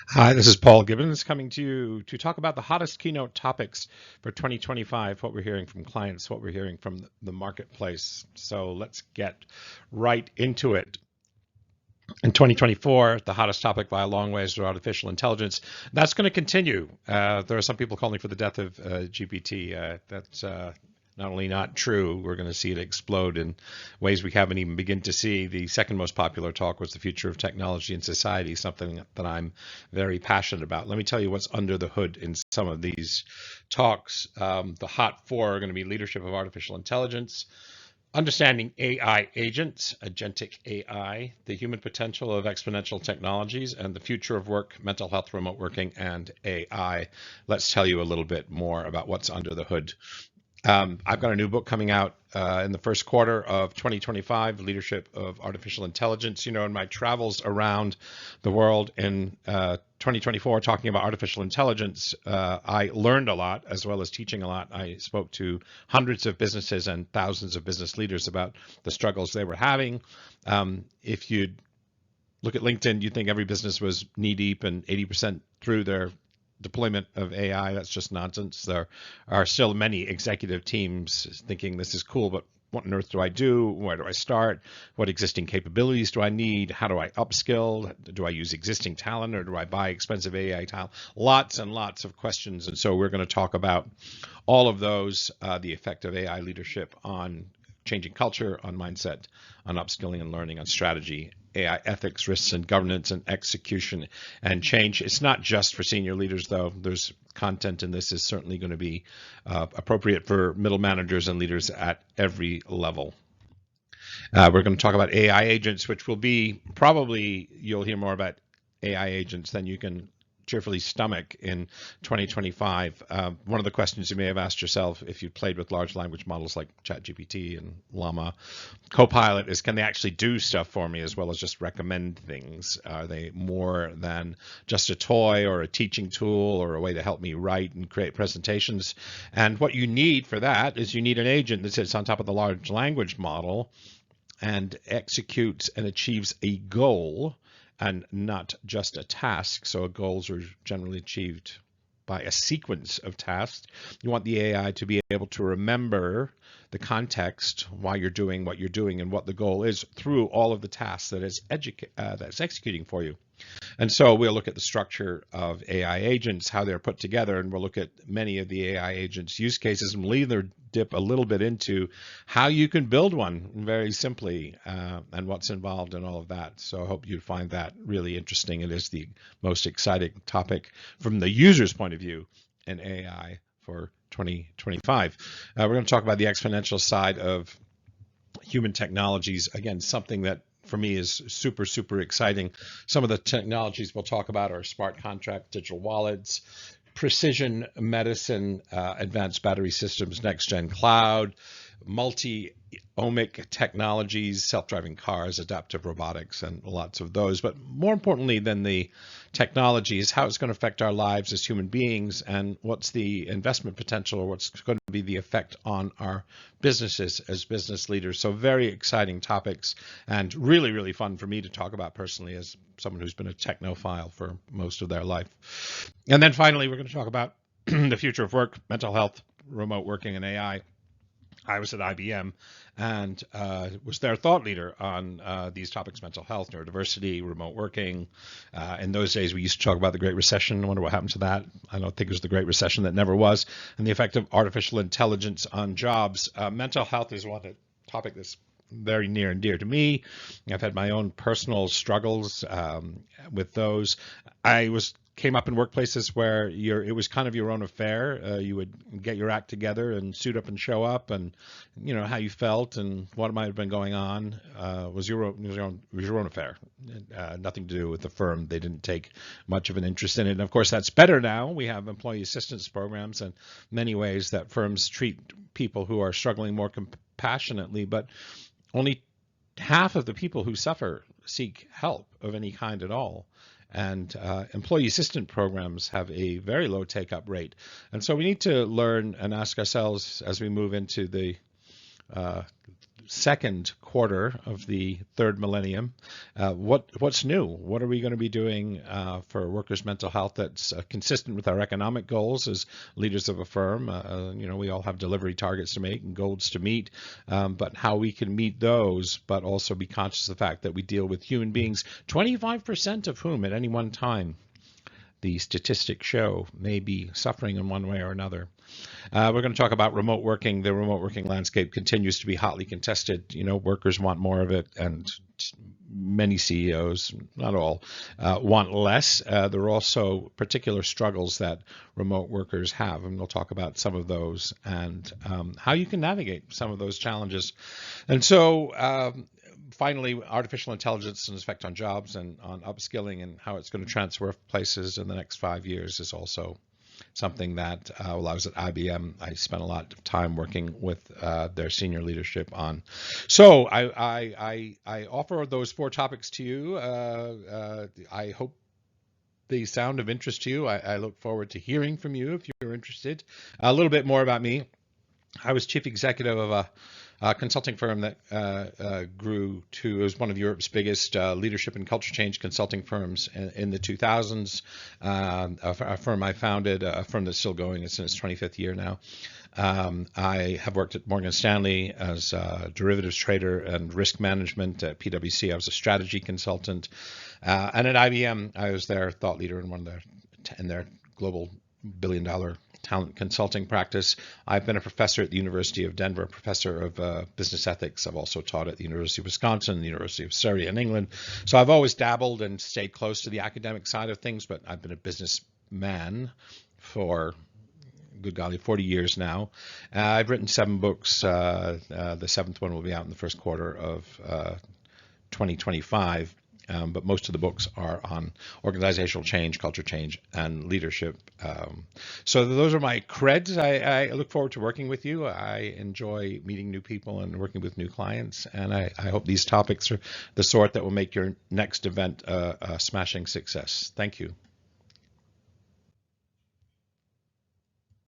Hi, this is Paul Gibbons coming to you to talk about the hottest keynote topics for 2025, what we're hearing from clients, what we're hearing from the marketplace. So let's get right into it. In 2024, the hottest topic by a long ways was artificial intelligence. That's going to continue. There are some people calling for the death of GPT. That's not only not true, we're going to see it explode in ways we haven't even begun to see. The second most popular talk was the future of technology and society, something that I'm very passionate about. Let me tell you what's under the hood in some of these talks. The hot four are going to be leadership of artificial intelligence, understanding AI agents, agentic AI, the human potential of exponential technologies, and the future of work, mental health, remote working, and AI. Let's tell you a little bit more about what's under the hood. I've got a new book coming out in the first quarter of 2025, Leadership of Artificial Intelligence. You know, in my travels around the world in 2024, talking about artificial intelligence, I learned a lot as well as teaching a lot. I spoke to hundreds of businesses and thousands of business leaders about the struggles they were having. If you look at LinkedIn, you'd think every business was knee deep and 80% through their deployment of AI. That's just nonsense. There are still many executive teams thinking this is cool, but what on earth do I do? Where do I start? What existing capabilities do I need? How do I upskill? Do I use existing talent or do I buy expensive AI talent? Lots and lots of questions. And so we're going to talk about all of those, the effect of AI leadership on changing culture, on mindset, on upskilling and learning, on strategy, AI ethics, risks and governance, and execution and change. It's not just for senior leaders, though. There's content in this is certainly going to be appropriate for middle managers and leaders at every level. We're going to talk about AI agents, which will be probably, you'll hear more about AI agents than you can cheerfully stomach in 2025. One of the questions you may have asked yourself if you've played with large language models like ChatGPT and Llama Copilot is, can they actually do stuff for me as well as just recommend things? Are they more than just a toy or a teaching tool or a way to help me write and create presentations? And what you need for that is you need an agent that sits on top of the large language model and executes and achieves a goal and not just a task. So goals are generally achieved by a sequence of tasks. You want the AI to be able to remember the context, why you're doing what you're doing and what the goal is through all of the tasks that that's executing for you. And so we'll look at the structure of AI agents, how they're put together, and we'll look at many of the AI agents use cases and we'll either dip a little bit into how you can build one very simply and what's involved in all of that. So I hope you find that really interesting. It is the most exciting topic from the user's point of view in AI for 2025. We're going to talk about the exponential side of human technologies. Again, something that for me is super, super exciting. Some of the technologies we'll talk about are smart contract, digital wallets, precision medicine, advanced battery systems, next-gen cloud, multi-omic technologies, self-driving cars, adaptive robotics, and lots of those. But more importantly than the technology is how it's going to affect our lives as human beings and what's the investment potential or what's going to be the effect on our businesses as business leaders. So very exciting topics and really, really fun for me to talk about personally as someone who's been a technophile for most of their life. And then finally, we're going to talk about the future of work, mental health, remote working, and AI. I was at IBM and was their thought leader on these topics: mental health, neurodiversity, remote working. In those days, we used to talk about the Great Recession. I wonder what happened to that. I don't think it was the Great Recession that never was. And the effect of artificial intelligence on jobs. Mental health is one topic that's very near and dear to me. I've had my own personal struggles with those. Came up in workplaces where it was kind of your own affair. You would get your act together and suit up and show up, and you know how you felt and what might have been going on was your own affair. Nothing to do with the firm. They didn't take much of an interest in it. And of course, that's better now. We have employee assistance programs and many ways that firms treat people who are struggling more compassionately, but only half of the people who suffer seek help of any kind at all. And employee assistant programs have a very low take-up rate. And so we need to learn and ask ourselves as we move into the second quarter of the third millennium. What's new? What are we going to be doing for workers' mental health that's consistent with our economic goals as leaders of a firm? We all have delivery targets to make and goals to meet, but how we can meet those, but also be conscious of the fact that we deal with human beings, 25% of whom at any one time, the statistics show, may be suffering in one way or another. We're going to talk about remote working. The remote working landscape continues to be hotly contested. Workers want more of it, and many CEOs, not all, want less. There are also particular struggles that remote workers have, and we'll talk about some of those and how you can navigate some of those challenges. And so, finally, artificial intelligence and its effect on jobs and on upskilling and how it's going to transfer places in the next 5 years is also something that while I was at IBM, I spent a lot of time working with their senior leadership on. So I offer those 4 topics to you. I hope they sound of interest to you. I look forward to hearing from you if you're interested. A little bit more about me. I was chief executive of a consulting firm that grew to, it was one of Europe's biggest leadership and culture change consulting firms in the 2000s. A firm I founded, a firm that's still going, it's in its 25th year now. I have worked at Morgan Stanley as a derivatives trader and risk management. At PwC, I was a strategy consultant. And at IBM, I was their thought leader in their global billion-dollar talent consulting practice. I've been a professor at the University of Denver, professor of business ethics. I've also taught at the University of Wisconsin, the University of Surrey in England. So I've always dabbled and stayed close to the academic side of things, but I've been a businessman for, good golly, 40 years now. I've written 7 books. The 7th one will be out in the first quarter of 2025. But most of the books are on organizational change, culture change, and leadership. So those are my creds. I look forward to working with you. I enjoy meeting new people and working with new clients. And I hope these topics are the sort that will make your next event a smashing success. Thank you.